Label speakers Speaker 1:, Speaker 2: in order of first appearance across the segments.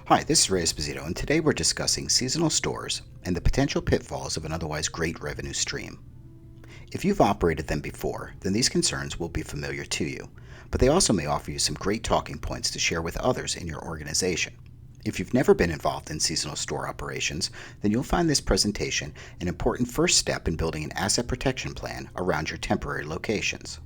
Speaker 1: Hi, this is Ray Esposito, and today we're discussing seasonal stores and the potential pitfalls of an otherwise great revenue stream. If you've operated them before, then these concerns will be familiar to you, but they also may offer you some great talking points to share with others in your organization. If you've never been involved in seasonal store operations, then you'll find this presentation an important first step in building an asset protection plan around your temporary locations.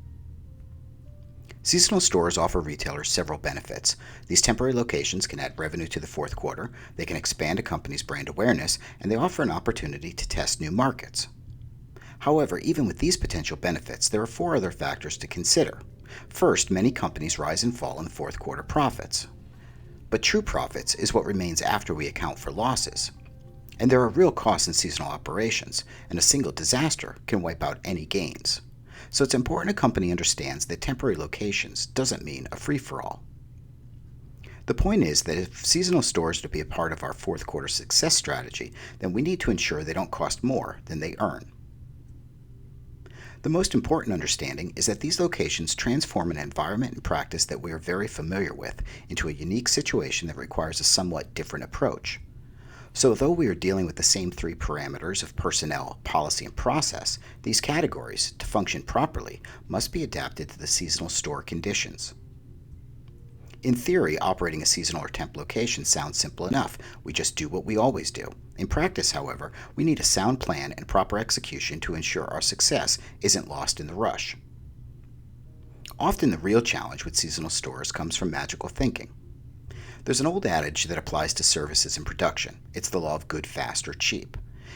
Speaker 1: Seasonal stores offer retailers several benefits. These temporary locations can add revenue to the fourth quarter, they can expand a company's brand awareness, and they offer an opportunity to test new markets. However, even with these potential benefits, there are four other factors to consider. First, many companies rise and fall in fourth quarter profits. But true profits is what remains after we account for losses. And there are real costs in seasonal operations, and a single disaster can wipe out any gains. So it's important a company understands that temporary locations doesn't mean a free-for-all. The point is that if seasonal stores are to be a part of our fourth quarter success strategy, then we need to ensure they don't cost more than they earn. The most important understanding is that these locations transform an environment and practice that we are very familiar with into a unique situation that requires a somewhat different approach. So although we are dealing with the same three parameters of personnel, policy, and process, these categories, to function properly, must be adapted to the seasonal store conditions. In theory, operating a seasonal or temp location sounds simple enough. We just do what we always do. In practice, however, we need a sound plan and proper execution to ensure our success isn't lost in the rush. Often the real challenge with seasonal stores comes from magical thinking. There's an old adage that applies to services and production. It's the law of good, fast, or cheap.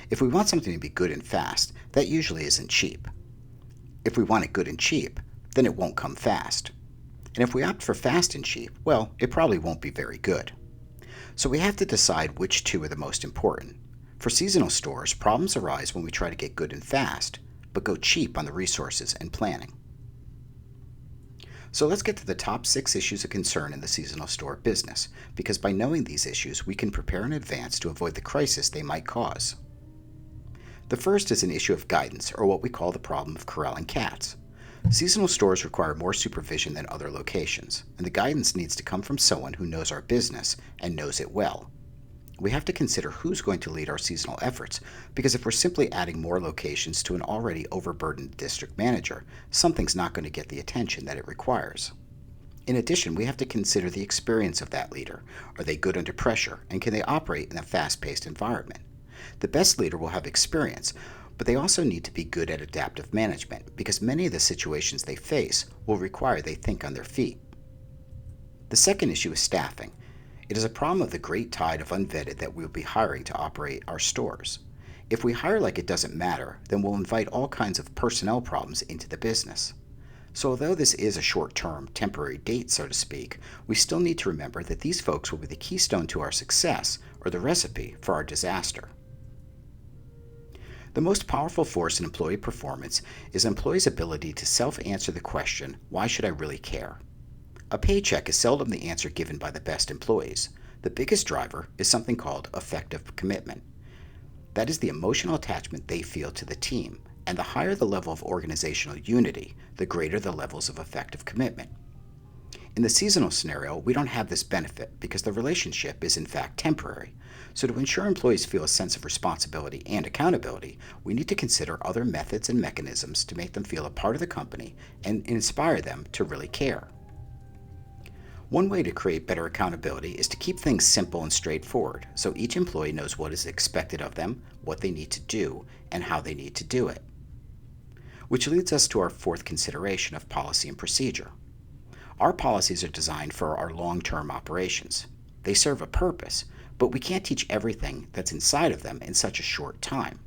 Speaker 1: If we want something to be good and fast, that usually isn't cheap. If we want it good and cheap, then it won't come fast. And if we opt for fast and cheap, well, it probably won't be very good. So we have to decide which two are the most important. For seasonal stores, problems arise when we try to get good and fast, but go cheap on the resources and planning. So let's get to the top 6 issues of concern in the seasonal store business, because by knowing these issues, we can prepare in advance to avoid the crisis they might cause. The first is an issue of guidance, or what we call the problem of corralling cats. Seasonal stores require more supervision than other locations, and the guidance needs to come from someone who knows our business and knows it well. We have to consider who's going to lead our seasonal efforts, because if we're simply adding more locations to an already overburdened district manager, something's not going to get the attention that it requires. In addition, we have to consider the experience of that leader. Are they good under pressure, and can they operate in a fast-paced environment? The best leader will have experience, but they also need to be good at adaptive management, because many of the situations they face will require they think on their feet. The second issue is staffing. It is a problem of the great tide of unvetted that we will be hiring to operate our stores. If we hire like it doesn't matter, then we'll invite all kinds of personnel problems into the business. So although this is a short-term, temporary date, so to speak, we still need to remember that these folks will be the keystone to our success or the recipe for our disaster. The most powerful force in employee performance is an employee's ability to self-answer the question, why should I really care? A paycheck is seldom the answer given by the best employees. The biggest driver is something called effective commitment. That is the emotional attachment they feel to the team, and the higher the level of organizational unity, the greater the levels of effective commitment. In the seasonal scenario, we don't have this benefit because the relationship is in fact temporary. So to ensure employees feel a sense of responsibility and accountability, we need to consider other methods and mechanisms to make them feel a part of the company and inspire them to really care. One way to create better accountability is to keep things simple and straightforward, so each employee knows what is expected of them, what they need to do, and how they need to do it. Which leads us to our fourth consideration of policy and procedure. Our policies are designed for our long-term operations. They serve a purpose, but we can't teach everything that's inside of them in such a short time.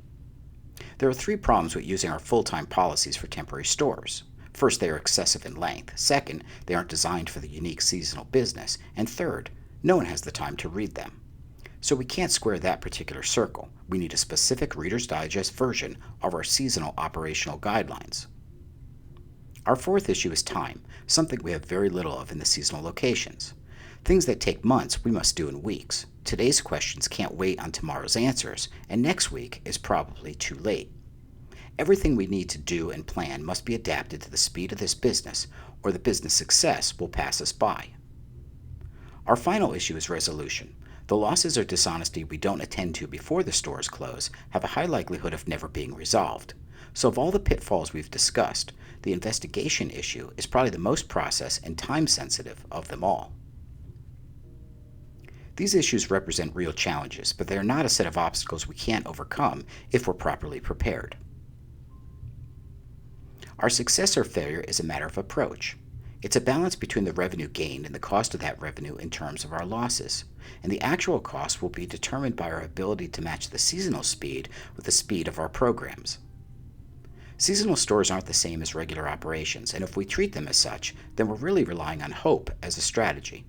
Speaker 1: There are 3 problems with using our full-time policies for temporary stores. First, they are excessive in length. Second, they aren't designed for the unique seasonal business. And third, no one has the time to read them. So we can't square that particular circle. We need a specific Reader's Digest version of our seasonal operational guidelines. Our fourth issue is time, something we have very little of in the seasonal locations. Things that take months we must do in weeks. Today's questions can't wait on tomorrow's answers, and next week is probably too late. Everything we need to do and plan must be adapted to the speed of this business, or the business success will pass us by. Our final issue is resolution. The losses or dishonesty we don't attend to before the stores close have a high likelihood of never being resolved. So of all the pitfalls we've discussed, the investigation issue is probably the most process and time sensitive of them all. These issues represent real challenges, but they are not a set of obstacles we can't overcome if we're properly prepared. Our success or failure is a matter of approach. It's a balance between the revenue gained and the cost of that revenue in terms of our losses, and the actual cost will be determined by our ability to match the seasonal speed with the speed of our programs. Seasonal stores aren't the same as regular operations, and if we treat them as such, then we're really relying on hope as a strategy.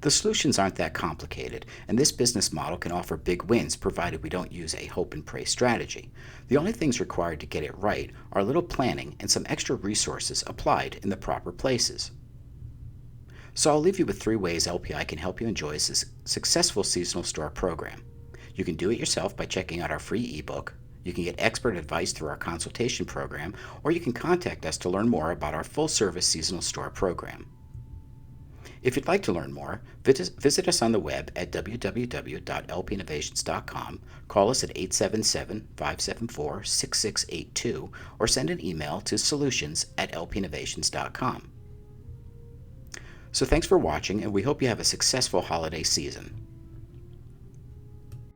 Speaker 1: The solutions aren't that complicated, and this business model can offer big wins provided we don't use a hope and pray strategy. The only things required to get it right are a little planning and some extra resources applied in the proper places. So I'll leave you with 3 ways LPI can help you enjoy a successful seasonal store program. You can do it yourself by checking out our free ebook. You can get expert advice through our consultation program, or you can contact us to learn more about our full-service seasonal store program. If you'd like to learn more, visit us on the web at www.lpinnovations.com, call us at 877-574-6682, or send an email to solutions@lpinnovations.com. So thanks for watching, and we hope you have a successful holiday season.